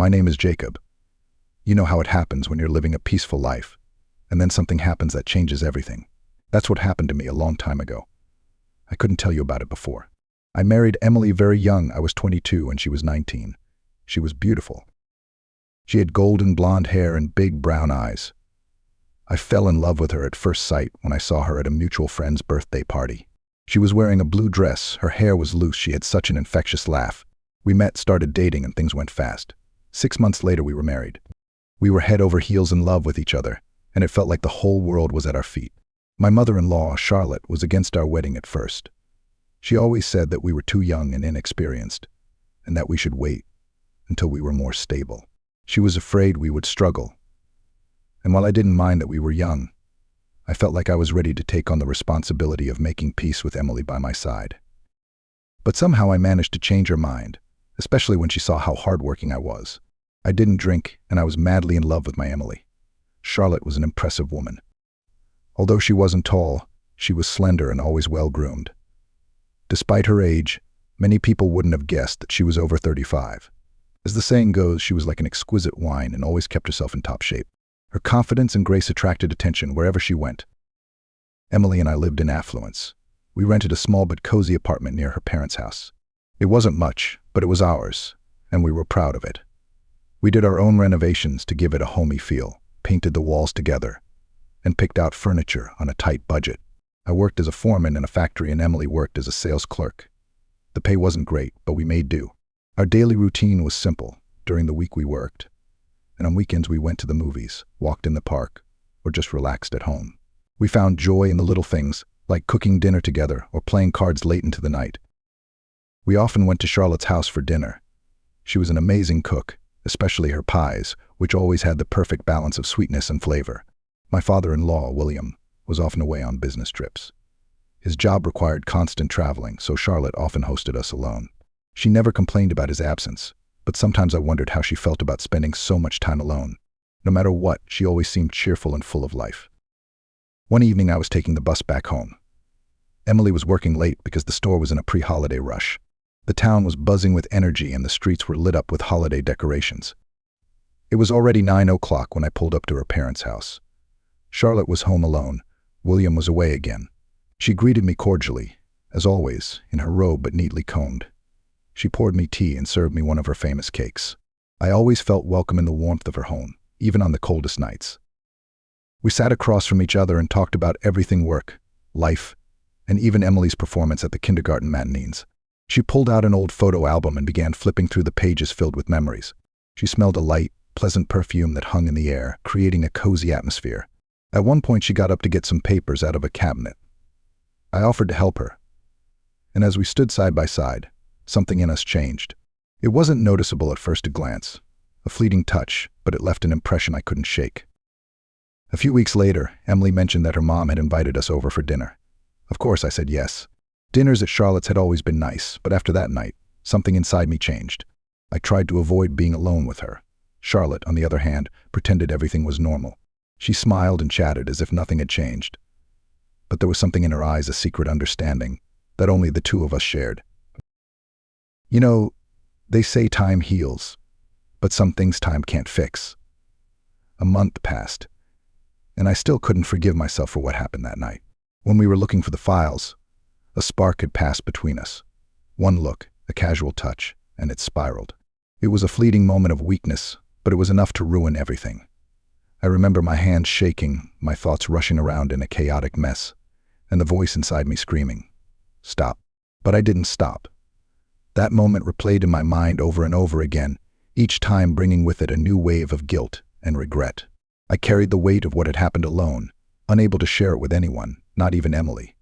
My name is Jacob. You know how it happens when you're living a peaceful life, and then something happens that changes everything. That's what happened to me a long time ago. I couldn't tell you about it before. I married Emily very young. I was 22 and she was 19. She was beautiful. She had golden blonde hair and big brown eyes. I fell in love with her at first sight when I saw her at a mutual friend's birthday party. She was wearing a blue dress, her hair was loose, she had such an infectious laugh. We met, started dating, and things went fast. 6 months later we were married. We were head over heels in love with each other, and it felt like the whole world was at our feet. My mother-in-law, Charlotte, was against our wedding at first. She always said that we were too young and inexperienced, and that we should wait until we were more stable. She was afraid we would struggle. And while I didn't mind that we were young, I felt like I was ready to take on the responsibility of making peace with Emily by my side. But somehow I managed to change her mind, especially when she saw how hardworking I was. I didn't drink, and I was madly in love with my Emily. Charlotte was an impressive woman. Although she wasn't tall, she was slender and always well-groomed. Despite her age, many people wouldn't have guessed that she was over 35. As the saying goes, she was like an exquisite wine and always kept herself in top shape. Her confidence and grace attracted attention wherever she went. Emily and I lived in affluence. We rented a small but cozy apartment near her parents' house. It wasn't much, but it was ours, and we were proud of it. We did our own renovations to give it a homey feel, painted the walls together, and picked out furniture on a tight budget. I worked as a foreman in a factory and Emily worked as a sales clerk. The pay wasn't great, but we made do. Our daily routine was simple. During the week we worked, and on weekends we went to the movies, walked in the park, or just relaxed at home. We found joy in the little things, like cooking dinner together or playing cards late into the night. We often went to Charlotte's house for dinner. She was an amazing cook, especially her pies, which always had the perfect balance of sweetness and flavor. My father-in-law, William, was often away on business trips. His job required constant traveling, so Charlotte often hosted us alone. She never complained about his absence, but sometimes I wondered how she felt about spending so much time alone. No matter what, she always seemed cheerful and full of life. One evening I was taking the bus back home. Emily was working late because the store was in a pre-holiday rush. The town was buzzing with energy and the streets were lit up with holiday decorations. It was already 9 o'clock when I pulled up to her parents' house. Charlotte was home alone. William was away again. She greeted me cordially, as always, in her robe but neatly combed. She poured me tea and served me one of her famous cakes. I always felt welcome in the warmth of her home, even on the coldest nights. We sat across from each other and talked about everything: work, life, and even Emily's performance at the kindergarten matinees. She pulled out an old photo album and began flipping through the pages filled with memories. She smelled a light, pleasant perfume that hung in the air, creating a cozy atmosphere. At one point she got up to get some papers out of a cabinet. I offered to help her, and as we stood side by side, something in us changed. It wasn't noticeable at first glance, a fleeting touch, but it left an impression I couldn't shake. A few weeks later, Emily mentioned that her mom had invited us over for dinner. Of course, I said yes. Dinners at Charlotte's had always been nice, but after that night, something inside me changed. I tried to avoid being alone with her. Charlotte, on the other hand, pretended everything was normal. She smiled and chatted as if nothing had changed. But there was something in her eyes, a secret understanding, that only the two of us shared. You know, they say time heals, but some things time can't fix. A month passed, and I still couldn't forgive myself for what happened that night. When we were looking for the files, a spark had passed between us. One look, a casual touch, and it spiraled. It was a fleeting moment of weakness, but it was enough to ruin everything. I remember my hands shaking, my thoughts rushing around in a chaotic mess, and the voice inside me screaming, "Stop." But I didn't stop. That moment replayed in my mind over and over again, each time bringing with it a new wave of guilt and regret. I carried the weight of what had happened alone, unable to share it with anyone, not even Emily.